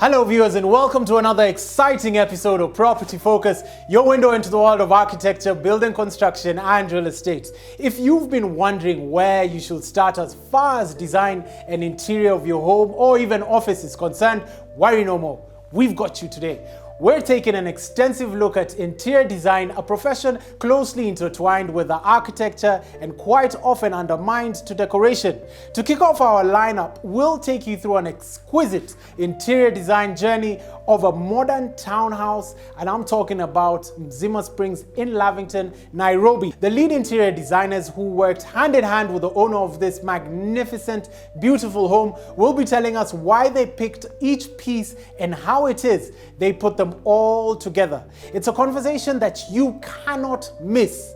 Hello viewers and welcome to another exciting episode of Property Focus, your window into the world of architecture, building construction and real estate. If you've been wondering where you should start as far as design and interior of your home or even office is concerned, worry no more. We've got you today. We're taking an extensive look at interior design, a profession closely intertwined with the architecture and quite often undermined to decoration. To kick off our lineup, we'll take you through an exquisite interior design journey of a modern townhouse, and I'm talking about Mzima Springs in Lavington, Nairobi. The lead interior designers who worked hand in hand with the owner of this magnificent, beautiful home will be telling us why they picked each piece and how it is they put them all together. It's a conversation that you cannot miss.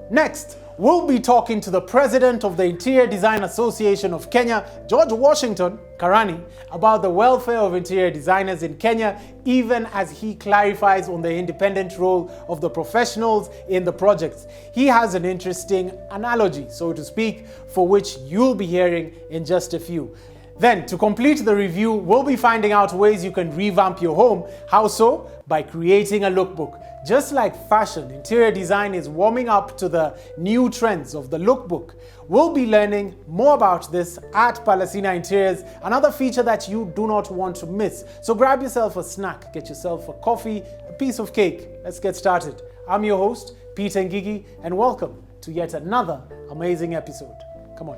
Next, we'll be talking to the president of the Interior Design Association of Kenya, George Washington Karani, about the welfare of interior designers in Kenya, even as he clarifies on the independent role of the professionals in the projects. He has an interesting analogy, so to speak, for which you'll be hearing in just a few. Then, to complete the review, we'll be finding out ways you can revamp your home. How so? By creating a lookbook. Just like fashion, interior design is warming up to the new trends of the lookbook. We'll be learning more about this at Palasina Interiors, another feature that you do not want to miss. So grab yourself a snack, get yourself a coffee, a piece of cake. Let's get started. I'm your host, Peter Ngigi, and welcome to yet another amazing episode. Come on.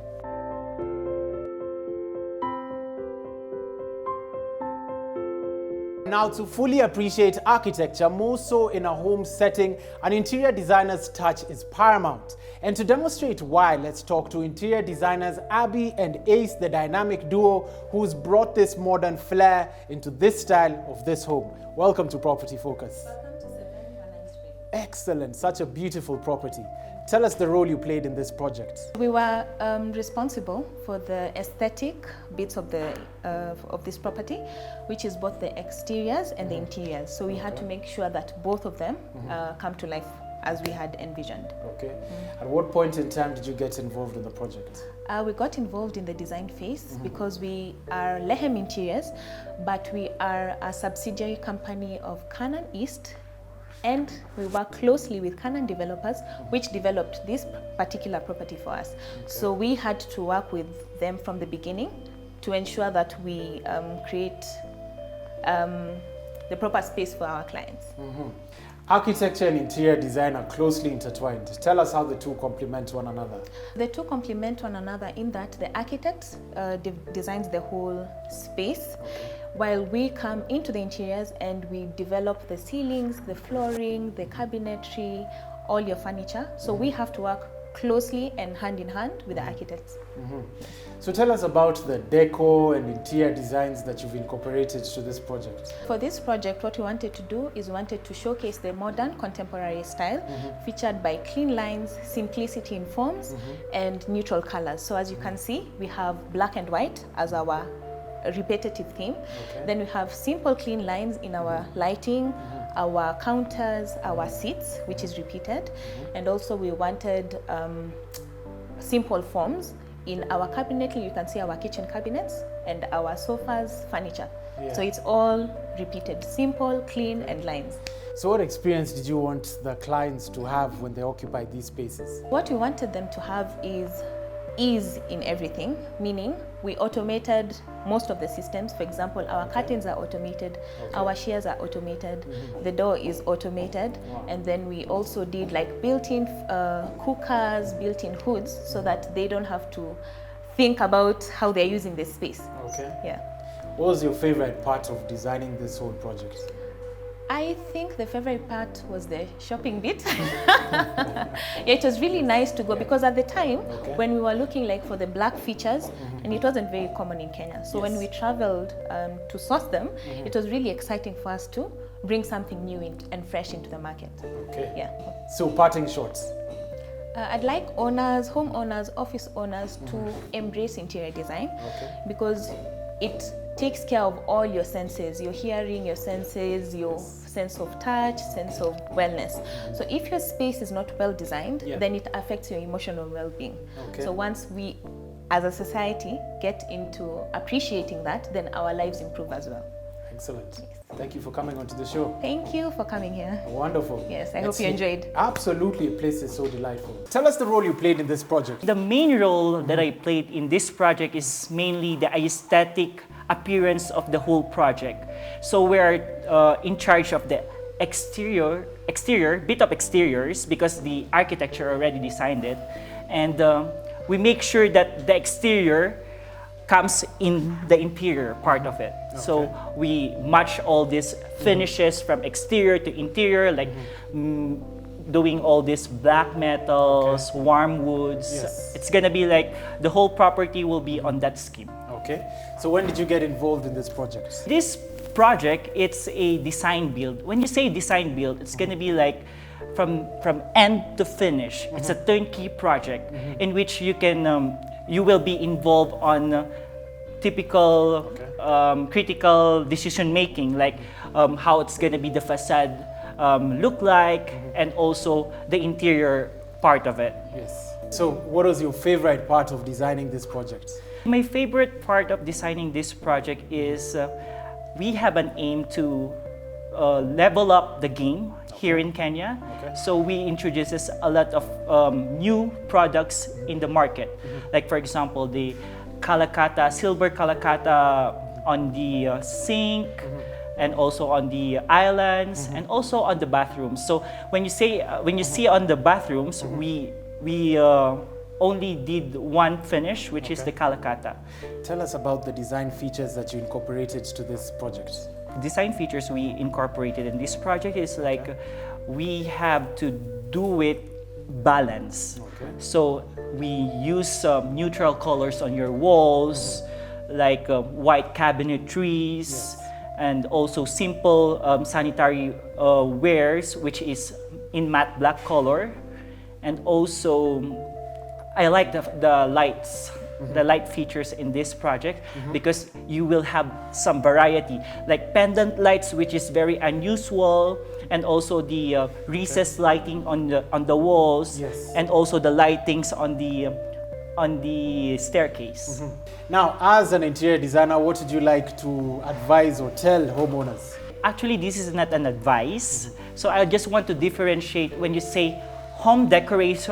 Now, to fully appreciate architecture, more so in a home setting, an interior designer's touch is paramount. And to demonstrate why, let's talk to interior designers Abby and Ace, the dynamic duo who's brought this modern flair into this style of this home. Welcome to Property Focus. Welcome to 7 Valentine Street. Excellent, such a beautiful property. Tell us the role you played in this project. We were responsible for the aesthetic bits of this property, which is both the exteriors and the interiors. So we had to make sure that both of them come to life as we had envisioned. Okay. At what point in time did you get involved in the project? We got involved in the design phase because we are Lehem Interiors, but we are a subsidiary company of Canaan East. And we work closely with Canaan developers, which developed this particular property for us. Okay. So we had to work with them from the beginning to ensure that we create the proper space for our clients. Architecture and interior design are closely intertwined. Tell us how the two complement one another. The two complement one another in that the architect designs the whole space, while we come into the interiors and we develop the ceilings, the flooring, the cabinetry, all your furniture. So we have to work closely and hand in hand with the architects. So tell us about the deco and interior designs that you've incorporated to this project. For this project, what we wanted to do is we wanted to showcase the modern contemporary style featured by clean lines, simplicity in forms, and neutral colors. So as you can see, we have black and white as our repetitive theme. Okay. Then we have simple clean lines in our lighting, our counters, our seats, which is repeated. And also we wanted simple forms in our cabinetry. You can see our kitchen cabinets and our sofas, furniture. Yeah. So it's all repeated, simple, clean, and lines. So what experience did you want the clients to have when they occupy these spaces? What we wanted them to have is ease in everything, meaning we automated most of the systems. For example, our curtains are automated, our shears are automated, the door is automated, and then we also did like built-in cookers, built-in hoods, so that they don't have to think about how they're using this space. Okay. Yeah. What was your favorite part of designing this whole project? I think the favorite part was the shopping bit. It was really nice to go because at the time when we were looking like for the black features, and it wasn't very common in Kenya. So when we traveled to source them, it was really exciting for us to bring something new and fresh into the market. Okay. Yeah. So parting shots. I'd like owners, homeowners, office owners to embrace interior design because it takes care of all your senses, your hearing, your senses, your sense of touch, sense of wellness. So if your space is not well designed, then it affects your emotional well-being. So once we, as a society, get into appreciating that, then our lives improve as well. Excellent. Thank you for coming onto the show. Thank you for coming here. Wonderful. Yes, I hope you enjoyed. Absolutely, the place is so delightful. Tell us the role you played in this project. The main role that I played in this project is mainly the aesthetic appearance of the whole project. So we're in charge of the exterior, bit of exteriors, because the architecture already designed it. And we make sure that the exterior comes in the interior part of it. Okay. So we match all these finishes from exterior to interior, like doing all these black metals, warm woods. Yes. It's gonna be like the whole property will be on that scheme. Okay. So when did you get involved in this project? This project, it's a design build. When you say design build, it's gonna be like from end to finish. It's a turnkey project in which you can you will be involved on typical critical decision making, like how it's going to be the facade look like, and also the interior part of it. Yes. So what was your favorite part of designing this project? My favorite part of designing this project is we have an aim to level up the game here in Kenya. Okay. So we introduces a lot of new products in the market. Like for example, the Kalakata, silver Kalakata on the sink, and also on the islands, and also on the bathrooms. So when you see on the bathrooms, we only did one finish, which is the Kalakata. Tell us about the design features that you incorporated to this project. Design features we incorporated in this project is like we have to do it balance. Okay. So we use neutral colors on your walls, like white cabinetries, and also simple sanitary wares, which is in matte black color. And also, I like the lights. The light features in this project because you will have some variety, like pendant lights, which is very unusual, and also the recessed lighting on the walls, and also the lightings on the staircase. Now, as an interior designer, what would you like to advise or tell homeowners? Actually, this is not an advice. So I just want to differentiate when you say home decorators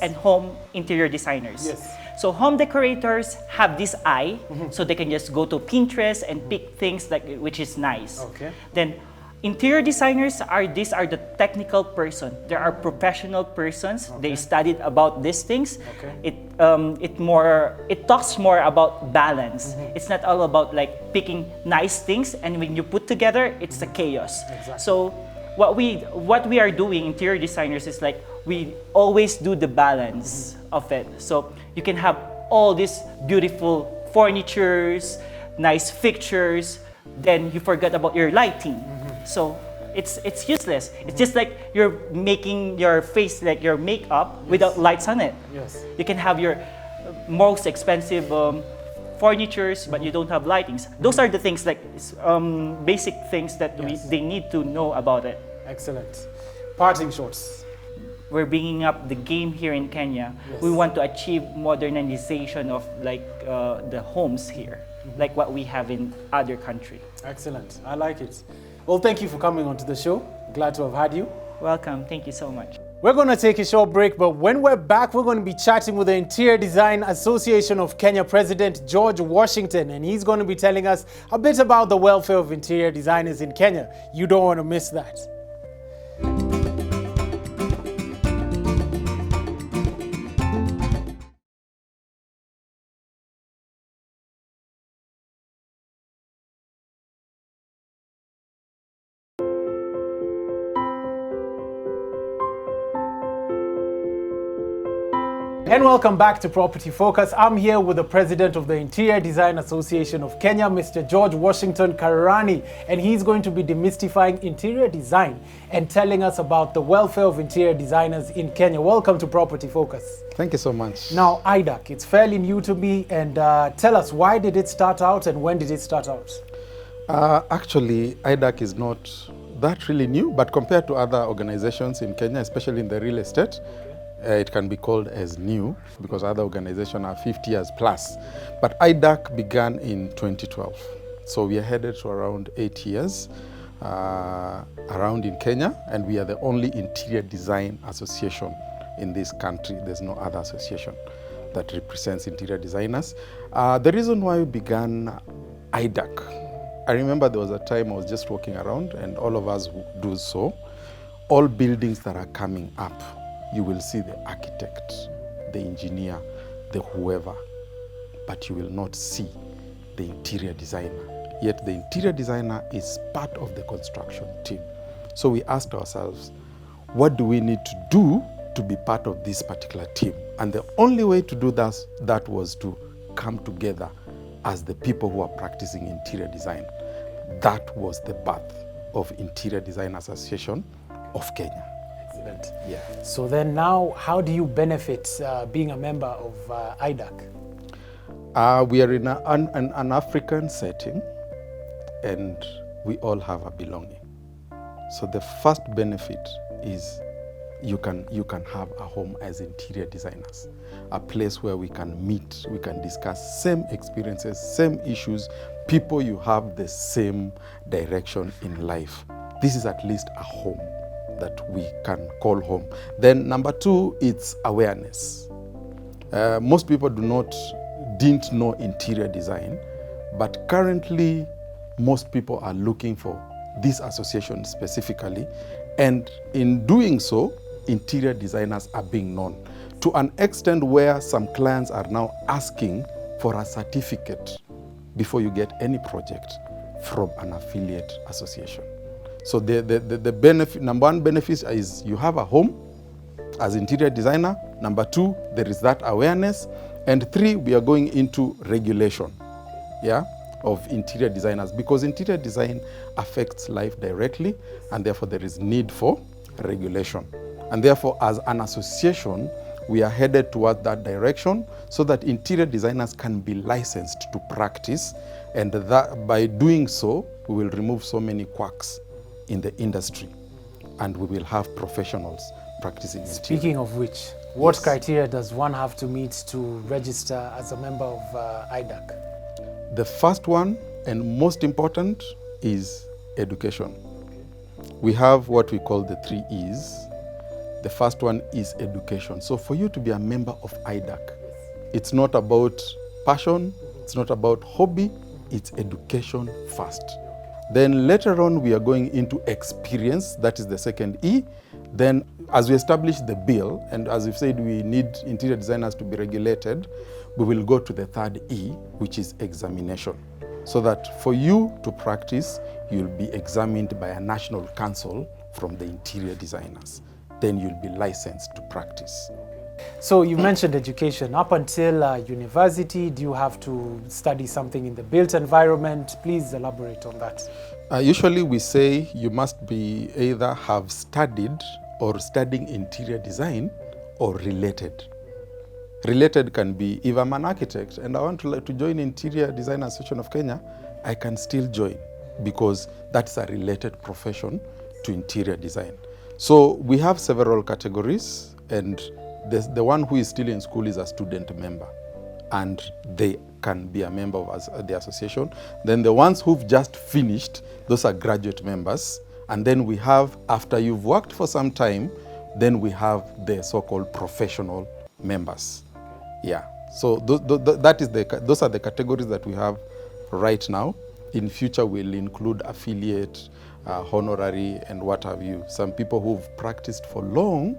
and home interior designers. Yes. So home decorators have this eye, so they can just go to Pinterest and pick things like which is nice. Okay. Then interior designers are the technical person. There are professional persons. Okay. They studied about these things. Okay. It talks more about balance. It's not all about like picking nice things, and when you put together, it's a chaos. Exactly. So what we are doing, interior designers, is like we always do the balance of it. So you can have all these beautiful furnitures, nice fixtures, then you forget about your lighting. So it's useless. It's just like you're making your face like your makeup without lights on it. Yes. You can have your most expensive furnitures, but you don't have lightings. Those are the things, like basic things that they need to know about it. Excellent. Parting shots. We're bringing up the game here in Kenya. Yes. We want to achieve modernization of like the homes here, like what we have in other countries. Excellent. I like it. Well, thank you for coming onto the show. Glad to have had you. Welcome. Thank you so much. We're going to take a short break, but when we're back, we're going to be chatting with the Interior Design Association of Kenya President George Washington, and he's going to be telling us a bit about the welfare of interior designers in Kenya. You don't want to miss that. And welcome back to Property Focus. I'm here with the president of the Interior Design Association of Kenya, Mr. George Washington Karani, and he's going to be demystifying interior design and telling us about the welfare of interior designers in Kenya. Welcome to Property Focus. Thank you so much. Now, IDAC, it's fairly new to me, and tell us, why did it start out and when did it start out? Actually, IDAC is not that really new, but compared to other organizations in Kenya, especially in the real estate, it can be called as new because other organizations are 50 years plus. But IDAC began in 2012. So we are headed to around 8 years around in Kenya, and we are the only interior design association in this country. There's no other association that represents interior designers. The reason why we began IDAC, I remember there was a time I was just walking around, and all of us do so. All buildings that are coming up, you will see the architect, the engineer, the whoever, but you will not see the interior designer. Yet the interior designer is part of the construction team. So we asked ourselves, what do we need to do to be part of this particular team? And the only way to do that was to come together as the people who are practicing interior design. That was the birth of Interior Design Association of Kenya. Excellent. Yeah. So then now, how do you benefit being a member of IDAC? We are in an African setting, and we all have a belonging. So the first benefit is you can have a home as interior designers, a place where we can meet, we can discuss same experiences, same issues, people you have the same direction in life. This is at least a home that we can call home. Then number two, it's awareness. Most people didn't know interior design, but currently most people are looking for this association specifically, and in doing so, interior designers are being known to an extent where some clients are now asking for a certificate before you get any project from an affiliate association. So the benefit, number one benefit is you have a home as interior designer. Number two, there is that awareness. And three, we are going into regulation, of interior designers, because interior design affects life directly, and therefore there is need for regulation. And therefore, as an association, we are headed toward that direction so that interior designers can be licensed to practice, and that by doing so, we will remove so many quacks in the industry, and we will have professionals practicing interior. Speaking of which, what criteria does one have to meet to register as a member of IDAC? The first one and most important is education. We have what we call the 3 E's. The first one is education. So for you to be a member of IDAC, it's not about passion, it's not about hobby, it's education first. Then later on, we are going into experience, that is the second E. Then as we establish the bill, and as we've said, we need interior designers to be regulated, we will go to the third E, which is examination. So that for you to practice, you'll be examined by a national council from the interior designers. Then you'll be licensed to practice. So you mentioned education. Up until university, do you have to study something in the built environment? Please elaborate on that. Usually we say you must be either have studied or studying interior design or related. Related can be, if I'm an architect and I want to join Interior Design Association of Kenya, I can still join because that's a related profession to interior design. So we have several categories, and the one who is still in school is a student member, and they can be a member of the association. Then the ones who've just finished, those are graduate members. And then we have, after you've worked for some time, then we have the so-called professional members. Yeah, so those are the categories that we have right now. In future, we'll include affiliate, honorary, and what have you. Some people who've practiced for long,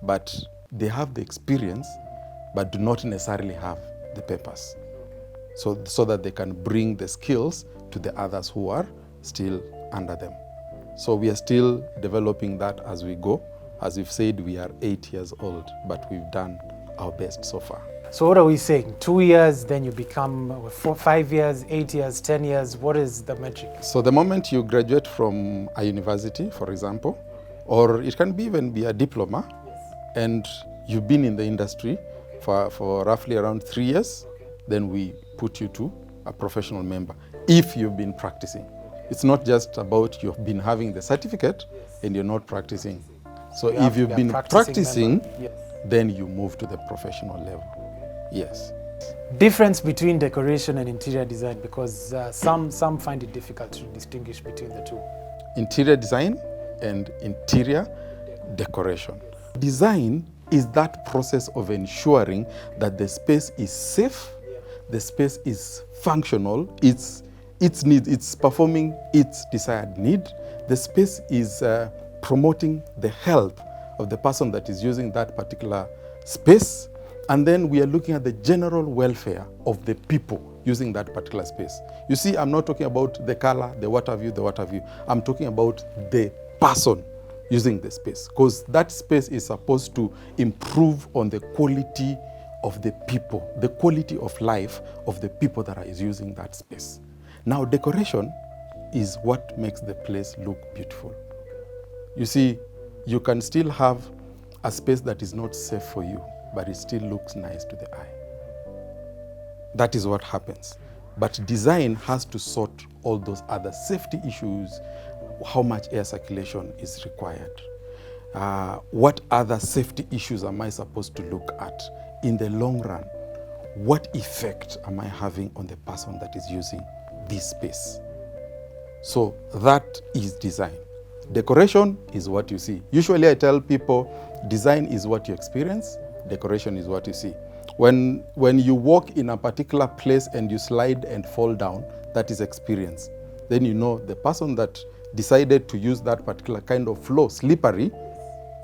but they have the experience, but do not necessarily have the papers. So that they can bring the skills to the others who are still under them. So we are still developing that as we go. As we've said, we are 8 years old, but we've done our best so far. So what are we saying? 2 years, then you become 5 years, 8 years, 10 years. What is the metric? So the moment you graduate from a university, for example, or it can even be a diploma, and you've been in the industry for roughly around 3 years, then we put you to a professional member if you've been practicing. It's not just about you've been having the certificate and you're not practicing. So if you've been practicing, then you move to the professional level. Yes. Difference between decoration and interior design, because some find it difficult to distinguish between the two. Interior design and interior decoration. Design is that process of ensuring that the space is safe, the space is functional, it's performing its desired need, the space is promoting the health of the person that is using that particular space, and then we are looking at the general welfare of the people using that particular space. You see, I'm not talking about the color, the what have you. I'm talking about the person using the space, because that space is supposed to improve on the quality of the people, the quality of life of the people that are using that space. Now, decoration is what makes the place look beautiful. You see, you can still have a space that is not safe for you, but it still looks nice to the eye. That is what happens. But design has to sort all those other safety issues, how much air circulation is required, what other safety issues am I supposed to look at in the long run, what effect am I having on the person that is using this space. So that is design. Decoration is what you see. Usually I tell people design is what you experience, decoration is what you see. When you walk in a particular place and you slide and fall down, that is experience. Then you know the person that decided to use that particular kind of floor, slippery,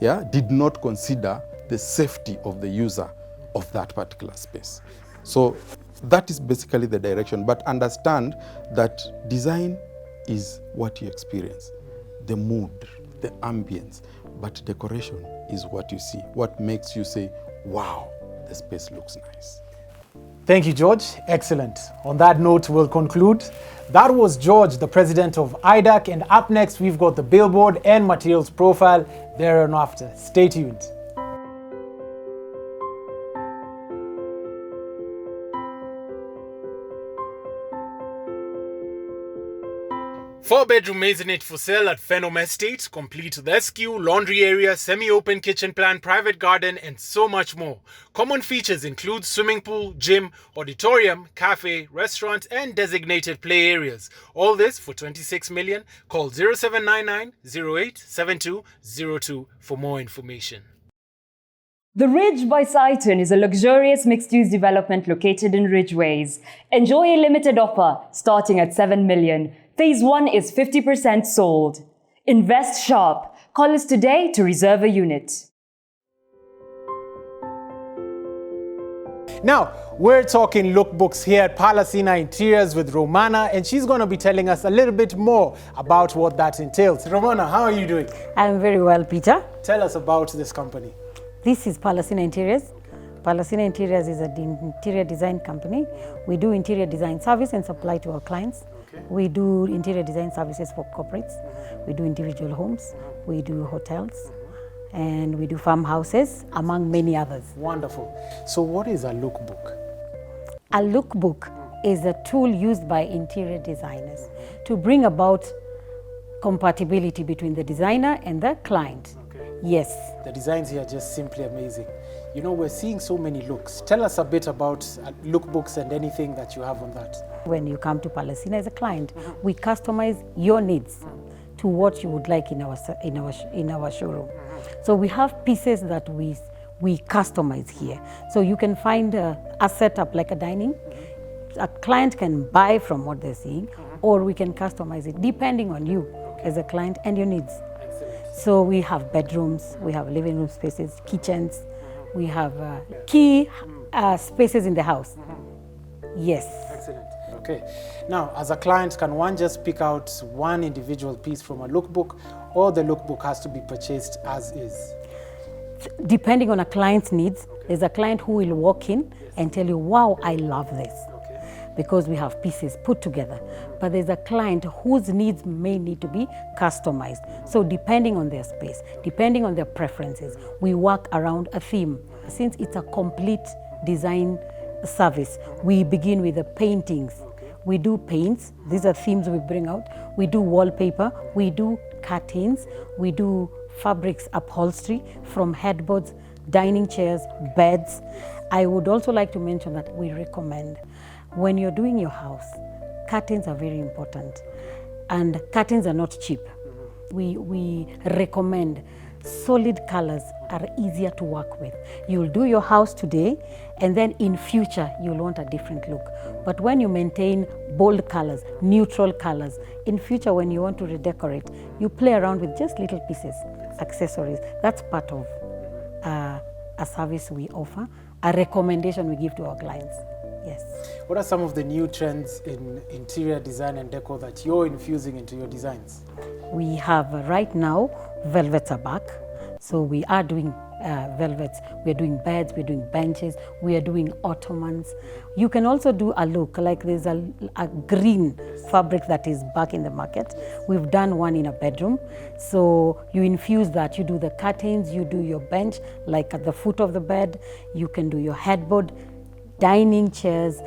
did not consider the safety of the user of that particular space. So that is basically the direction. But understand that design is what you experience, the mood, the ambience. But decoration is what you see, what makes you say, wow, the space looks nice. Thank you, George. Excellent. On that note, we'll conclude. That was George, the president of IDAC. And up next, we've got the billboard and materials profile there and after. Stay tuned. 4-bedroom maisonette for sale at Phenom Estate, complete with SQ, laundry area, semi-open kitchen plan, private garden, and so much more. Common features include swimming pool, gym, auditorium, cafe, restaurant, and designated play areas. All this for 26 million. Call 0799 087202 for more information. The Ridge by Saiton is a luxurious mixed-use development located in Ridgeways. Enjoy a limited offer starting at 7 million. Phase 1 is 50% sold. Invest sharp. Call us today to reserve a unit. Now, we're talking lookbooks here at Palasina Interiors with Romana, and she's going to be telling us a little bit more about what that entails. Romana, how are you doing? I'm very well, Peter. Tell us about this company. This is Palasina Interiors. Palasina Interiors is an interior design company. We do interior design service and supply to our clients. We do interior design services for corporates. We do individual homes. We do hotels. And we do farmhouses, among many others. Wonderful. So what is a lookbook? A lookbook is a tool used by interior designers to bring about compatibility between the designer and the client. Yes. The designs here are just simply amazing. You know, we're seeing so many looks. Tell us a bit about lookbooks and anything that you have on that. When you come to Palasina as a client, we customize your needs to what you would like in our showroom. So we have pieces that we customize here. So you can find a setup like a dining. A client can buy from what they're seeing, or we can customize it depending on you as a client and your needs. So we have bedrooms, we have living room spaces, kitchens, we have key spaces in the house. Yes. Excellent. Okay. Now, as a client, can one just pick out one individual piece from a lookbook, or the lookbook has to be purchased as is? Depending on a client's needs, there's a client who will walk in and tell you, wow, I love this. Because we have pieces put together. But there's a client whose needs may need to be customized. So depending on their space, depending on their preferences, we work around a theme. Since it's a complete design service, we begin with the paintings. We do paints, these are themes we bring out. We do wallpaper, we do curtains, we do fabrics upholstery from headboards dining chairs, beds. I would also like to mention that we recommend when you're doing your house, curtains are very important, and curtains are not cheap. We recommend solid colors are easier to work with. You'll do your house today, and then in future you'll want a different look. But when you maintain bold colors, neutral colors, in future when you want to redecorate, you play around with just little pieces, accessories. That's part of a service we offer, a recommendation we give to our clients. Yes. What are some of the new trends in interior design and decor that you're infusing into your designs? We have right now, velvets are back. So we are doing velvets, we're doing beds, we're doing benches, we are doing ottomans. You can also do a look, like there's a green fabric that is back in the market. We've done one in a bedroom. So you infuse that, you do the curtains, you do your bench, like at the foot of the bed, you can do your headboard, dining chairs,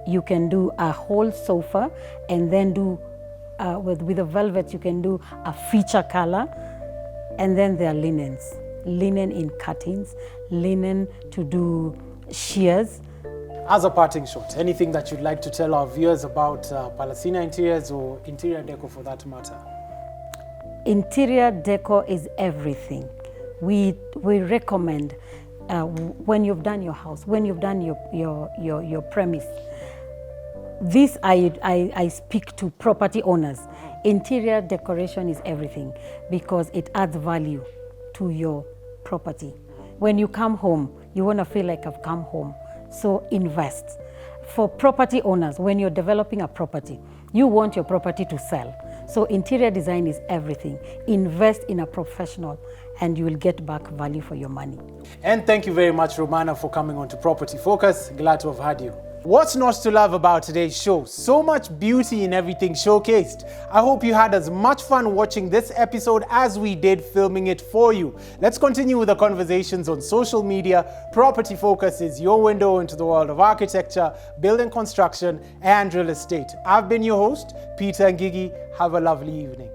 you can do a whole sofa, and then do, with the velvet, you can do a feature color. And then there are linens, linen in cuttings, linen to do shears. As a parting shot, anything that you'd like to tell our viewers about Palacina Interiors or interior decor for that matter? Interior decor is everything. We recommend when you've done your house, when you've done your premise. This I speak to property owners. Interior decoration is everything because it adds value to your property. When you come home, you want to feel like I've come home. So invest. For property owners, when you're developing a property, you want your property to sell. So interior design is everything. Invest in a professional and you will get back value for your money. And thank you very much, Romana, for coming on to Property Focus. Glad to have had you. What's not to love about today's show? So much beauty in everything showcased. I hope you had as much fun watching this episode as we did filming it for you. Let's continue with the conversations on social media. Property Focus is your window into the world of architecture, building construction, and real estate. I've been your host, Peter Ngigi. Have a lovely evening.